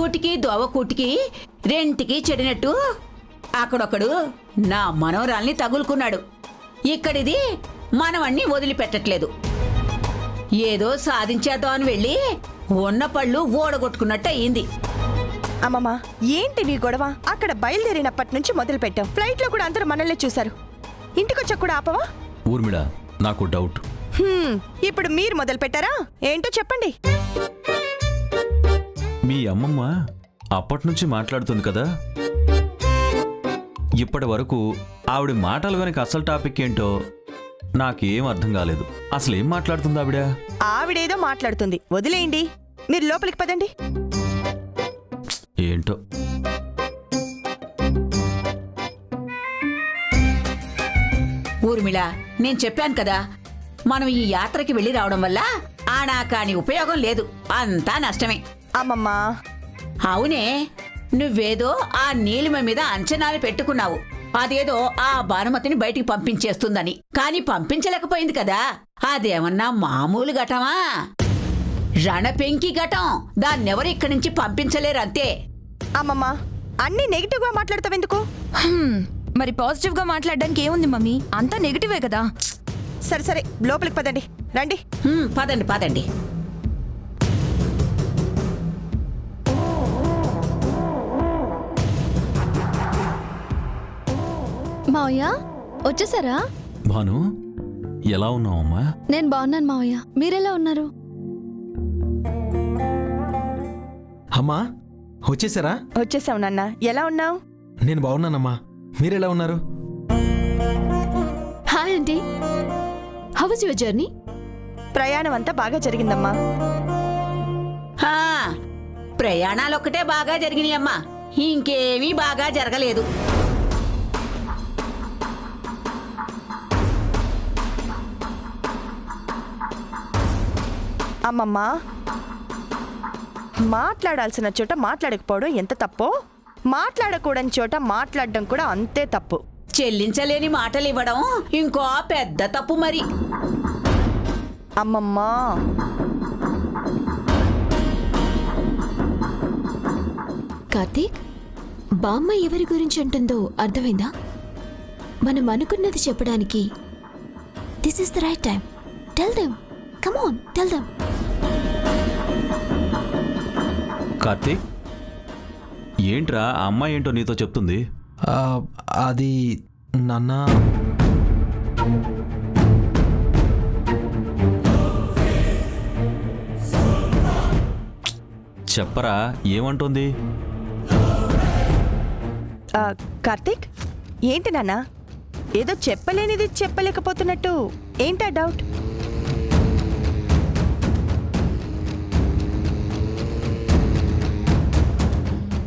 కూటికి దోవ కూటికి రెంటికి చెడినట్టు అక్కడొక్కడు నా మనవరాల్ని తగులుకున్నాడు. ఇక్కడిది మనవణ్ణి వదిలిపెట్టట్లేదు. ఏదో సాధించేద్దాం అని వెళ్ళి ఉన్న పళ్ళు ఓడగొట్టుకున్నట్టు అయింది. అమ్మమ్మ, ఏంటి నీ గొడవ? అక్కడ బయలుదేరినప్పటి నుంచి మొదలు పెట్టాం. ఫ్లైట్ లో కూడా అందరూ మనల్ని చూశారు. ఇంటికొచ్చా కూడా ఆపవా? ఊర్మిళ, నాకు డౌట్. ఇప్పుడు మీరు మొదలు పెట్టారా? ఏంటో చెప్పండి. మీ అమ్మమ్మ అప్పటి నుంచి మాట్లాడుతుంది కదా, ఇప్పటి వరకు ఆవిడ మాటలు వెనక అసలు టాపిక్ ఏంటో నాకేం అర్థం కాలేదు. అసలు ఏం మాట్లాడుతుంది ఆవిడ? ఆవిడేదో మాట్లాడుతుంది, వదిలేయండి. మీరు లోపలికి పదండి. ఏంటో. ఊర్మిళ, నేను చెప్పాను కదా, మనం ఈ యాత్రకి వెళ్ళి రావడం వల్ల ఆనాకాని ఉపయోగం లేదు, అంతా నష్టమే. అమ్మమ్మ, అవునే, నువ్వేదో ఆ నీలిమ మీద అంచనాలు పెట్టుకున్నావు. అదేదో ఆ భానుమతిని బయటికి పంపించేస్తుందని. కాని పంపించలేకపోయింది కదా. అదేమన్నా మామూలు ఘటమా? రణపెంకి ఘటం. దాన్నెవరు ఇక్కడి నుంచి పంపించలేరంతే. అమ్మమ్మ, అన్ని నెగిటివ్ గా మాట్లాడతావెందుకు? మరి పాజిటివ్ గా మాట్లాడడానికి ఏముంది మమ్మీ? అంతా నెగిటివే కదా. సరే సరే, లోపలికి పదండి. రండి. పదండి పదండి. మావయ్య వచ్చేసారా? భాను, ఎలా ఉన్నావమ్మా? నేను బాగున్నాను మావయ్య, మీరెలా ఉన్నారు? అమ్మా, వచ్చేసారా? వచ్చేసావు నాన్న. ఎలా ఉన్నావు? నేను బాగున్నానమ్మా, మీరెలా ఉన్నారు? Hi aunty, how was your journey? ప్రయాణం అంతా బాగా జరిగిందమ్మా. హా, ప్రయాణాలొక్కటే బాగా జరిగినాయమ్మా, ఇంకేమీ బాగా జరగలేదు. అమ్మమ్మ, మాట్లాడాల్సిన చోట మాట్లాడకపోవడం ఎంత తప్పో, మాట్లాడకూడని చోట మాట్లాడడం కూడా అంతే తప్పు. చెల్లించలేని మాటలు ఇవ్వడం ఇంకో పెద్ద తప్పు మరి. అమ్మమ్మ, కార్తీక్, బామ్మ ఎవరి గురించి అంటుందో అర్థమైందా? మనం అనుకున్నది చెప్పడానికి this is the right time. Tell them, come on, tell them. Karthik, ఏంట్రా ఆ అమ్మాయి ఏంటో నీతో చెప్తుంది? అది నాన్న, చెప్పరా, ఏమంటుంది? కార్తీక్, ఏంటి నాన్న ఏదో చెప్పలేనిది చెప్పలేకపోతున్నట్టు? ఏంటా డౌట్?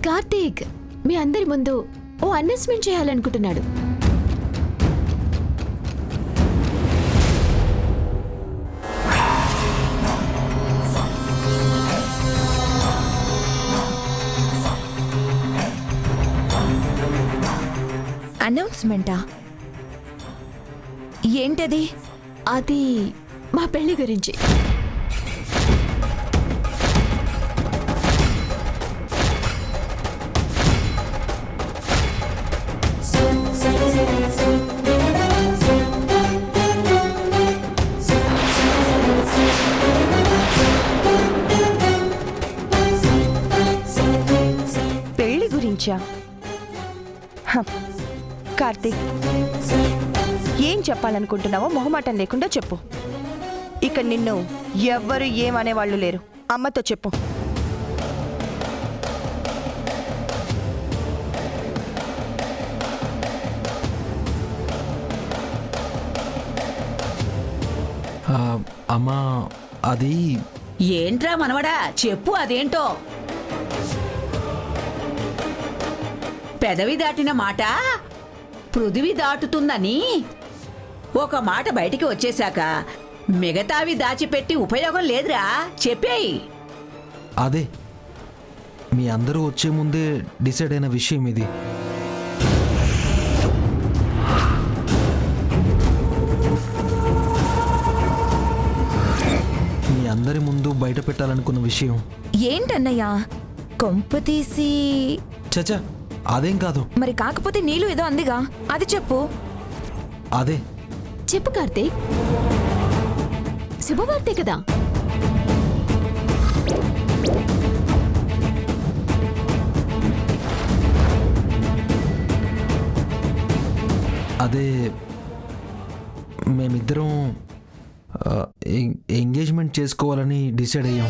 కార్తీక్ మీ అందరి ముందు ఓ అనౌన్స్మెంట్ చేయాలనుకుంటున్నాడు. అనౌన్స్మెంటా? ఏంటది? అది మా పెళ్లి గురించి. పెళ్లి గురించా? కార్తీక్, ఏం చెప్పాలనుకుంటున్నావో మొహమాటం లేకుండా చెప్పు. ఇక నిన్ను ఎవ్వరు ఏమనేవాళ్ళు లేరు. అమ్మతో చెప్పు. అమ్మా, అది ఏంట్రా మనవడా, చెప్పు అదేంటో. పెదవి దాటిన మాట పృథివి దాటుతుందని ఒక మాట బయటికి వచ్చేశాక మిగతావి దాచిపెట్టి ఉపయోగం లేదురా, చెప్పేయి. అదే మీ అందరూ వచ్చే ముందే డిసైడ్ అయిన విషయం ఇది. మీ అందరి ముందు బయట పెట్టాలనుకున్న విషయం. ఏంటన్నయ్యా, కొంపు తీసి చచా అదేం కాదు. మరి కాకపోతే నీళ్ళు ఏదో అందిగా, అది చెప్పు. అదే చెప్పు కార్తీక్, శుభవార్తే కదా. అదే మేమిద్దరం ఎంగేజ్మెంట్ చేసుకోవాలని డిసైడ్ అయ్యాం.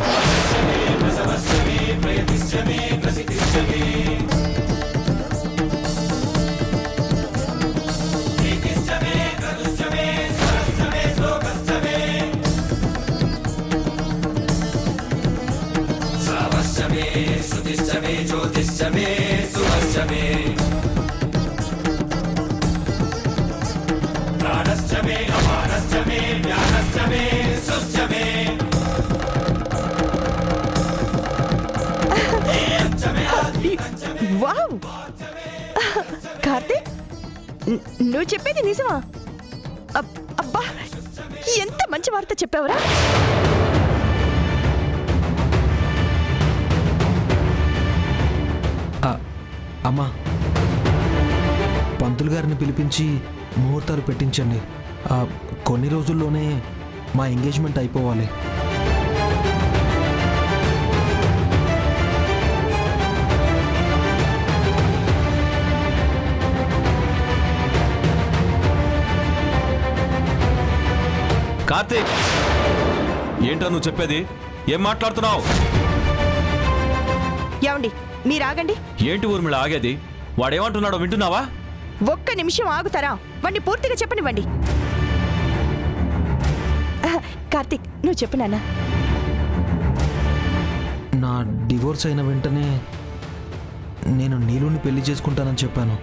వావ్ కార్తీక్, నువ్వు చెప్పేది నిజమా? అబ్బా, ఎంత మంచి వార్త చెప్పావురా. అమ్మా, పంతులు గారిని పిలిపించి ముహూర్తాలు పెట్టించండి. కొన్ని రోజుల్లోనే మా ఎంగేజ్మెంట్ అయిపోవాలి. కార్తీక్, ఏంటో నువ్వు చెప్పేది? ఏం మాట్లాడుతున్నావు? ఏమండి, మీరు ఆగండి. ఏంటి ఊర్మిళ ఆగేది? వాడేమంటున్నాడో వింటున్నావా? ఒక్క నిమిషం ఆగుతారా? వాడిని పూర్తిగా చెప్పనివ్వండి. కార్తీక్, నువ్వు చెప్పు నాన్న. నా డివోర్స్ అయిన వెంటనే నేను నీలుని పెళ్లి చేసుకుంటానని చెప్పాను.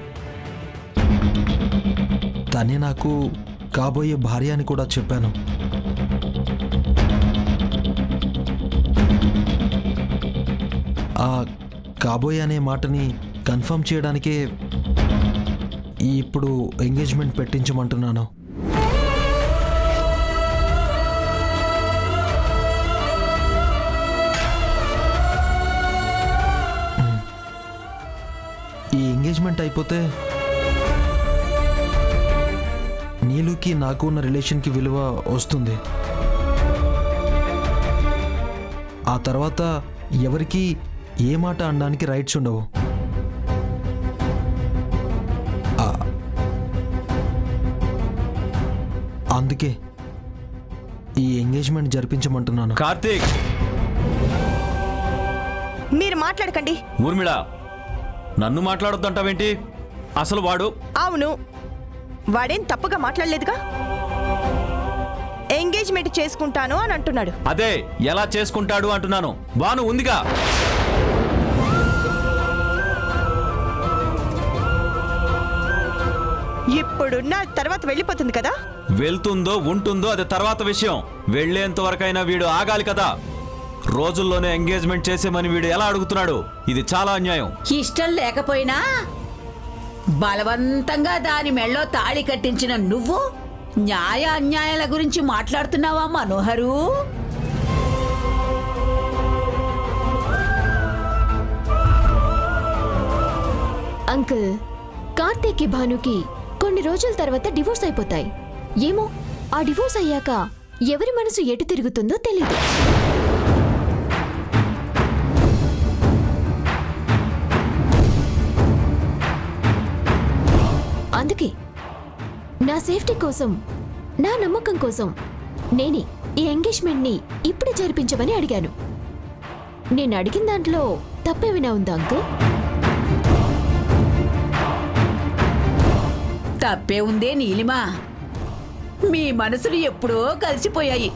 తనే నాకు కాబోయే భార్య అని కూడా చెప్పాను. ఆ కాబోయే అనే మాటని కన్ఫర్మ్ చేయడానికే ఇప్పుడు ఎంగేజ్మెంట్ పెట్టించమంటున్నాను. ఈ ఎంగేజ్మెంట్ అయిపోతే నీలుకి నాకు ఉన్న రిలేషన్కి విలువ వస్తుంది. ఆ తర్వాత ఎవరికి ఏ మాట అనడానికి రైట్స్ ఉండవు. అందుకే ఈ ఎంగేజ్మెంట్ జరిపించమంటున్నాను. కార్తీక్, మీరు మాట్లాడకండి. ఊర్మిళ, నన్ను మాట్లాడొద్దంటావేంటి? అసలు వాడు... అవును, వాడేం తప్పుగా మాట్లాడలేదుగా. ఎంగేజ్మెంట్ చేసుకుంటాను అని అంటున్నాడు. అదే ఎలా చేసుకుంటాడు అంటున్నాను. బాను ఉందిగా. ఇప్పుడున్న తర్వాత వెళ్ళిపోతుంది కదా. వెళ్తుందో ఉంటుందో అది తర్వాత విషయం. వెళ్లేంత వరకైనా వీడు ఆగాలి కదా. రోజుల్లోనే ఎంగేజ్మెంట్ చేసేమని వీడు ఎలా అడుగుతున్నాడు? ఇది చాలా అన్యాయం. ఇష్టం లేకపోయినా బలవంతంగా దాని మెళ్ళో తాళి కట్టించిన నువ్వు న్యాయ అన్యాయాల గురించి మాట్లాడుతున్నావా మనోహరు? అంకుల్, కార్తీక్కి భానుకి కొన్ని రోజుల తర్వాత డివోర్స్ అయిపోతాయి. ఏమో, ఆ డివోర్స్ అయ్యాక ఎవరి మనసు ఎటు తిరుగుతుందో తెలీదు. అందుకే నా సేఫ్టీ కోసం, నా నమ్మకం కోసం నేనే ఈ ఎంగేజ్మెంట్ని ఇప్పుడే జరిపించమని అడిగాను. నేను అడిగిన దాంట్లో తప్పేమైనా ఉందా అంకుల్? తప్పే ఉందే నీలిమా. మీ మనసులు ఎప్పుడో కలిసిపోయాయి.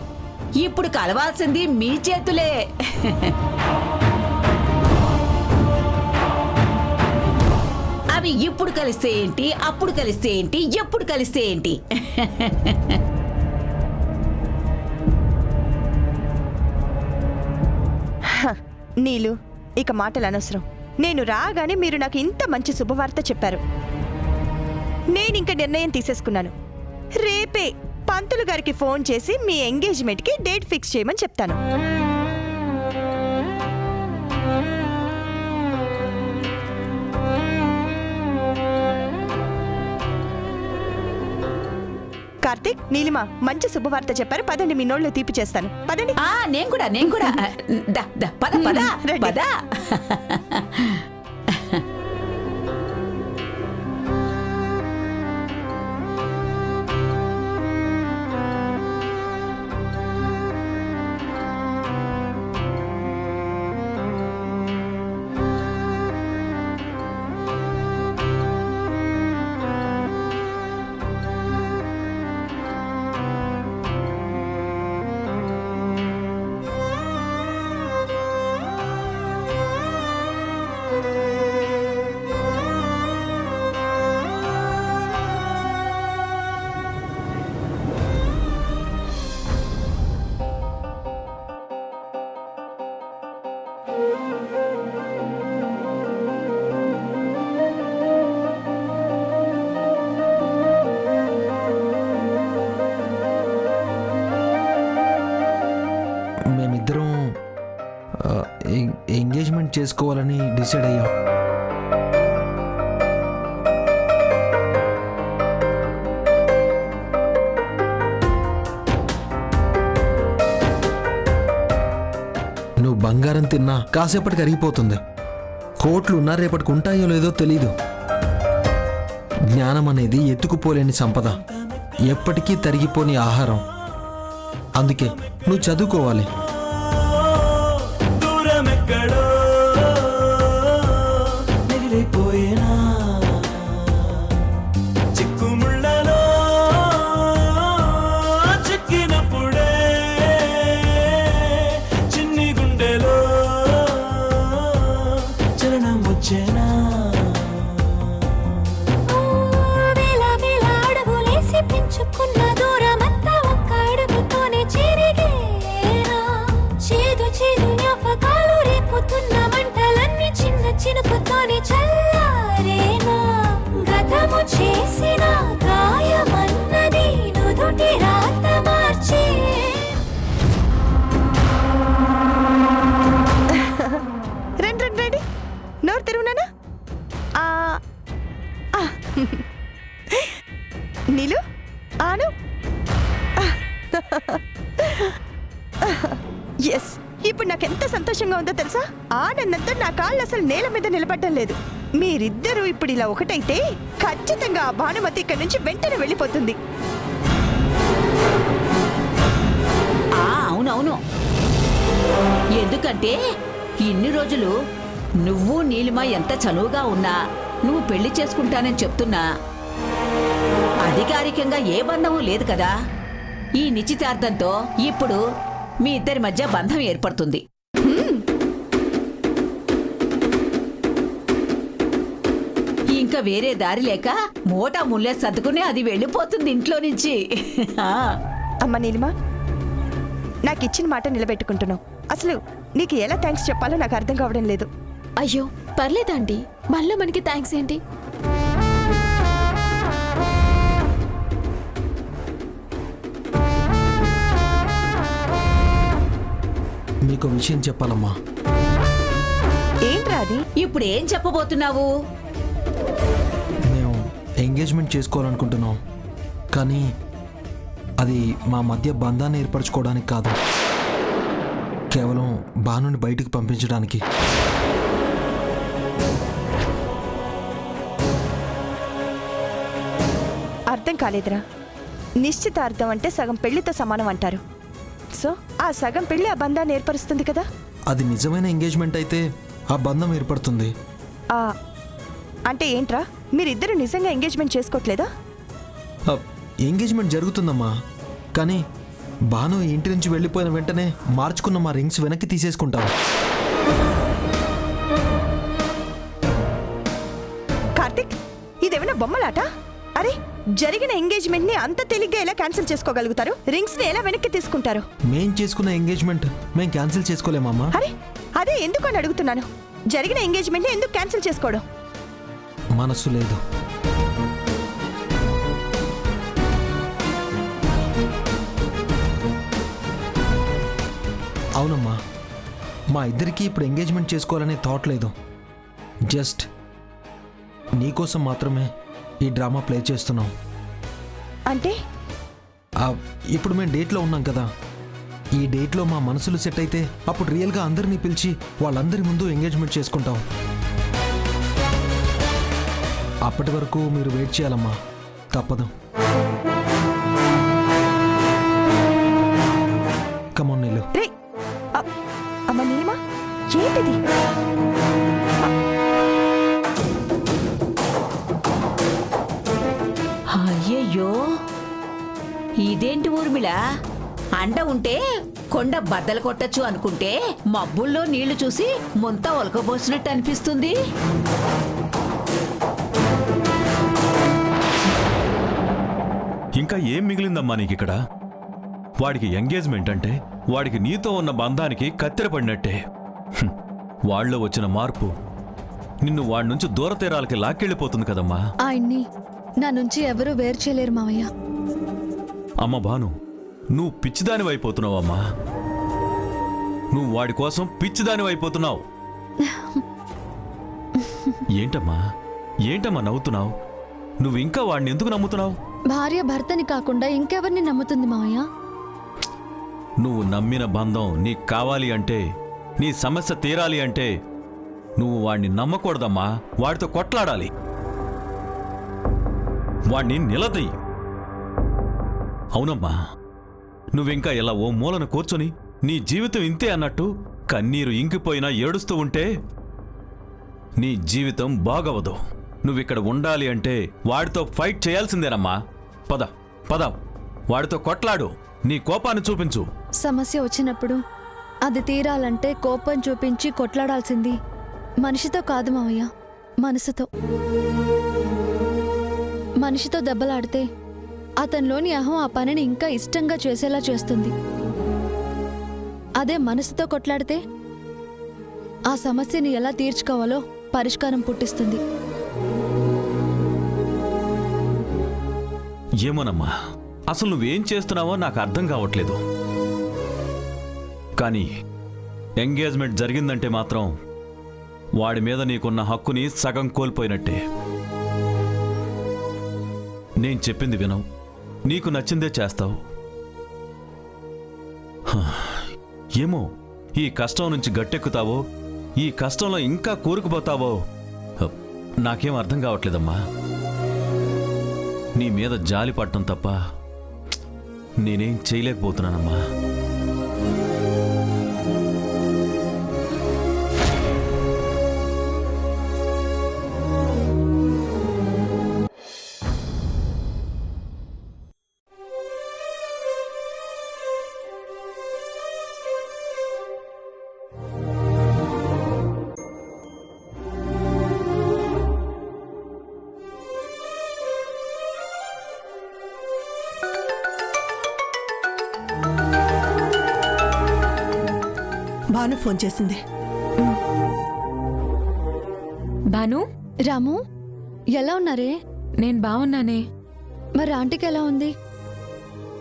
ఇప్పుడు కలవాల్సింది మీ చేతులే. అవి ఇప్పుడు కలిస్తే ఏంటి, అప్పుడు కలిస్తే ఏంటి, ఎప్పుడు కలిస్తే ఏంటి? నీలు, ఇక మాటలు అనవసరం. నేను రాగానే మీరు నాకు ఇంత మంచి శుభవార్త చెప్పారు. నేనింక నిర్ణయం తీసేసుకున్నాను. రేపే పంతులు గారికి ఫోన్ చేసి మీ ఎంగేజ్మెంట్కి డేట్ ఫిక్స్ చేయమని చెప్తాను. కార్తీక్, నీలిమ మంచి శుభవార్త చెప్పారు. పదండి, మీ నోళ్ళు తీపి చేస్తాను. పదండి. నేను కూడా దా, దా, పద పద రండి. పద. మేమిద్దరం ఎంగేజ్మెంట్ చేసుకోవాలని డిసైడ్ అయ్యాం. నువ్వు బంగారం తిన్నా కాసేపటికి అరిగిపోతుంది. కోట్లు ఉన్నా రేపటికి ఉంటాయో లేదో తెలీదు. జ్ఞానం అనేది ఎత్తుకుపోలేని సంపద, ఎప్పటికీ తరిగిపోని ఆహారం. అందుకే నువ్వు చదువుకోవాలి. దూరమెక్కడో మిగిలిపోయేనా చిక్కుముళ్ళలో చిక్కినప్పుడే చిన్ని గుండెలో చలనం వచ్చేనా వేల వేల అడుగులేసి పెంచుకున్న దూరమంతా ఒక్క అడుగుతోనే చెరిగేనా చేదు చేదు జ్ఞాపకాలు రేపుతున్న మంటలన్నీ చిన్న చినుకుతోనే చల్లారేనా గతము చేసిన గాయమన్నది నుదుటి రాత మార్చే రండి రండి రండి. నోరు తెరువునానా? నీలు, ఆను. ఎస్, ఇప్పుడు నాకెంత సంతోషంగా ఉందో తెలుసా? ఆనందంతో నా కాళ్ళు అసలు నేల మీద నిలబడడం లేదు. మీరిద్దరూ ఇప్పుడు ఇలా ఒకటైతే ఖచ్చితంగా ఆ భానుమతి ఇక్కడి నుంచి వెంటనే వెళ్ళిపోతుంది. అవునవును. ఎందుకంటే ఇన్ని రోజులు నువ్వు నీలిమ ఎంత చనువుగా ఉన్నా, నువ్వు పెళ్లి చేసుకుంటానని చెప్తున్నా అధికారికంగా ఏ బంధము లేదు కదా. ఈ నిశ్చితార్థంతో ఇప్పుడు మీ ఇద్దరి మధ్య బంధం ఏర్పడుతుంది. ఇంకా వేరే దారి లేక మోటా ముల్లే సర్దుకుని అది వెళ్ళిపోతుంది ఇంట్లో నుంచి. అమ్మ నీలిమ, నాకు ఇచ్చిన మాట నిలబెట్టుకుంటున్నావు. అసలు నీకు ఎలా థ్యాంక్స్ చెప్పాలో నాకు అర్థం కావడం లేదు. అయ్యో పర్లేదండి, మళ్ళీ మనకి థ్యాంక్స్ ఏంటి? మీకు విషయం చెప్పాలమ్మా. ఏంట్రా అది? ఇప్పుడు ఏం చెప్పబోతున్నావు? మేము ఎంగేజ్మెంట్ చేసుకోవాలనుకుంటున్నాం, కానీ అది మా మధ్య బంధాన్ని ఏర్పరచుకోవడానికి కాదు, కేవలం భానుని బయటికి పంపించడానికి. అర్థం కాలేదురా. నిశ్చితార్థం అంటే సగం పెళ్లితో సమానం అంటారు. సో ఆ సగం పెళ్లి ఆ బంధాన్ని ఏర్పరుస్తుంది కదా. అది నిజమైన ఎంగేజ్మెంట్ అయితే ఆ బంధం ఏర్పడుతుంది. ఆ అంటే ఏంట్రా, మీరిద్దరు నిజంగా ఎంగేజ్మెంట్ చేసుకోవట్లేదా? ఎంగేజ్మెంట్ జరుగుతుందమ్మా, కానీ భాను ఇంటి నుంచి వెళ్ళిపోయిన వెంటనే మార్చుకున్న మా రింగ్స్ వెనక్కి తీసేసుకుంటాం. కార్తిక్, ఇదేమైనా బొమ్మలాట? అరే, జరిగిన ఎంగేజ్మెంట్ ని అంత తేలిగ్గా ఎలా క్యాన్సిల్ చేసుకోగలుగుతారు? రింగ్స్ ని ఎలా వెనక్కి తీసుకుంటారు? మేం చేసుకున్న ఎంగేజ్మెంట్ మేం క్యాన్సిల్ చేసుకోలేమమ్మా. అరే, అదే ఎందుకు అని అడుగుతున్నాను. జరిగిన ఎంగేజ్మెంట్ ని ఎందుకు క్యాన్సిల్ చేసుకోవడం? మనస్సు లేదు. అవునమ్మా, మా ఇద్దరికీ ఇప్పుడు ఎంగేజ్మెంట్ చేసుకోవాలనే థాట్ లేదు. జస్ట్ నీకోసం మాత్రమే ఈ డ్రామా ప్లే చేస్తున్నాం. అంటే ఇప్పుడు మేము డేట్లో ఉన్నాం కదా, ఈ డేట్లో మా మనసులు సెట్ అయితే అప్పుడు రియల్గా అందరినీ పిలిచి వాళ్ళందరి ముందు ఎంగేజ్మెంట్ చేసుకుంటాం. అప్పటి వరకు మీరు వెయిట్ చేయాలమ్మా, తప్పదు. కమోన్ నీళ్ళు. రే అమ్మ నీలిమా, ఏంటిది? అయ్యయ్యో, ఇదేంటి ఊర్మిళ, అండ ఉంటే కొండ బద్దలు కొట్టచ్చు అనుకుంటే మబ్బుల్లో నీళ్లు చూసి ముంత ఒలకబోసినట్టు అనిపిస్తుంది. ఇంకా ఏం మిగిలిందమ్మా నీకిక్కడ? వాడికి ఎంగేజ్మెంట్ అంటే వాడికి నీతో ఉన్న బంధానికి కత్తెర పడినట్టే. వాళ్ళలో వచ్చిన మార్పు నిన్ను వాడి నుంచి దూర తీరాలకి లాక్కెళ్ళిపోతుంది కదమ్మా. ఆయన్ని నా నుంచి ఎవరూ వేరు చేయలేరు మావయ్య. అమ్మ భాను, నువ్వు పిచ్చిదానివైపోతున్నావమ్మా. నువ్వు వాడి కోసం పిచ్చిదానివైపోతున్నావు. ఏంటమ్మా నవ్వుతున్నావు? నువ్వు ఇంకా వాడిని ఎందుకు నమ్ముతున్నావు? భార్య భర్తని కాకుండా ఇంకెవరిని నమ్ముతుంది మావయ్య? నువ్వు నమ్మిన బంధం నీకు కావాలి అంటే, నీ సమస్య తీరాలి అంటే నువ్వు వాడిని నమ్మకూడదమ్మా. వాడితో కొట్లాడాలి, వాడిని నిలదీ. అవునమ్మా, నువ్వింకా ఇలా ఓ మూలను కూర్చొని నీ జీవితం ఇంతే అన్నట్టు కన్నీరు ఇంకిపోయినా ఏడుస్తూ ఉంటే నీ జీవితం బాగవదు. నువ్విక్కడ ఉండాలి అంటే వాడితో ఫైట్ చేయాల్సిందేనమ్మా. పద పద, వాడితో కొట్లాడు, నీ కోపాన్ని చూపించు. సమస్య వచ్చినప్పుడు అది తీరాలంటే కోపం చూపించి కొట్లాడాల్సింది మనిషితో కాదు మావయ్య, మనసుతో. మనిషితో దెబ్బలాడితే అతనిలోని అహం ఆ పనిని ఇంకా ఇష్టంగా చేసేలా చేస్తుంది. అదే మనసుతో కొట్లాడితే ఆ సమస్యని ఎలా తీర్చుకోవాలో పరిష్కారం పుట్టిస్తుంది. ఏమోనమ్మా, అసలు నువ్వేం చేస్తున్నావో నాకు అర్థం కావట్లేదు. కానీ ఎంగేజ్మెంట్ జరిగిందంటే మాత్రం వాడి మీద నీకున్న హక్కుని సగం కోల్పోయినట్టే. నేను చెప్పింది వినవు, నీకు నచ్చిందే చేస్తావు. ఏమో, ఈ కష్టం నుంచి గట్టెక్కుతావో ఈ కష్టంలో ఇంకా కూరుకుపోతావో నాకేం అర్థం కావట్లేదమ్మా. నీ మీద జాలి పడటం తప్ప నేనేం చేయలేకపోతున్నానమ్మా. భాను ఫోన్ చేసింది. భాను, రాము, ఎలా ఉన్నారే? నేను బాగున్నానే. మరి ఆంటీకి ఎలా ఉంది?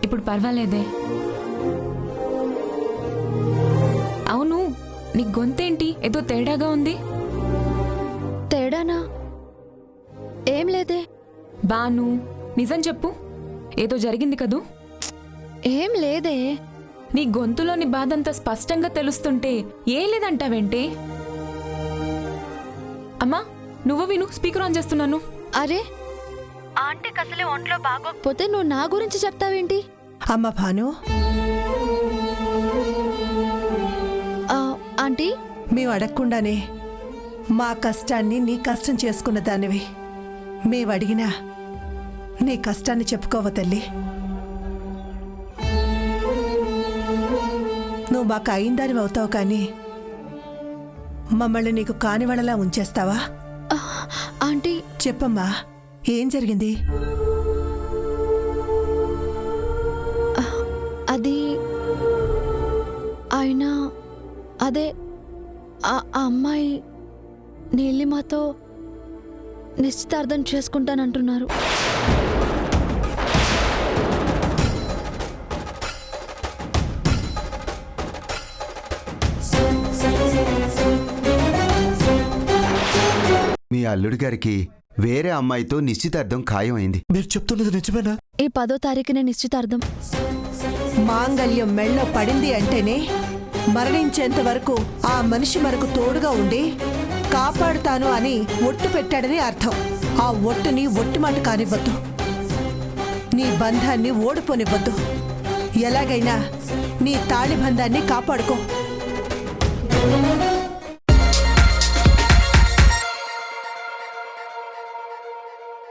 ఇప్పుడు పర్వాలేదే. అవును, నీ గొంతేంటి ఏదో తేడాగా ఉంది? తేడానా? ఏం లేదే. బాను, నిజం చెప్పు, ఏదో జరిగింది కదూ? ఏం లేదే. నీ గొంతులోని బాధంతా స్పష్టంగా తెలుస్తుంటే ఏం లేదంటావేంటి? అమ్మా, నువ్వు విను, స్పీకర్ ఆన్ చేస్తున్నాను. అరే, ఆంటీకి అసలే ఒంట్లో బాగోకపోతే నువ్వు నా గురించి చెప్తావేంటి? అమ్మ భాను, ఆంటీ, మేము అడగకుండానే మా కష్టాన్ని నీ కష్టం చేసుకున్న దానివి. మేము అడిగినా నీ కష్టాన్ని చెప్పుకోవ తల్లి. నువ్వు మాకు అయిందానివి అవుతావు కానీ మమ్మల్ని నీకు కానివాళ్ళలా ఉంచేస్తావా? ఆంటీ, చెప్పమ్మా, ఏం జరిగింది? అది ఆయన, అదే ఆ అమ్మాయి నీలిమతో నిశ్చితార్థం చేసుకుంటానంటున్నారు. మీ అల్లుడి గారికి వేరే అమ్మాయితో నిశ్చితార్థం ఖాయమైంది. మీరు చెప్తున్నది నిజమేనా? ఈ 10వ తారీఖునే నిశ్చితార్థం. మాంగళ్యం మెళ్ళో పడింది అంటేనే మరణించేంత వరకు ఆ మనిషి మనకు తోడుగా ఉండి కాపాడుతాను అని ఒట్టు పెట్టాడని అర్థం. ఆ ఒట్టుని ఒట్టుమాట కానివ్వద్దు, నీ బంధాన్ని ఓడిపోనివ్వద్దు. ఎలాగైనా నీ తాళి బంధాన్ని కాపాడుకో.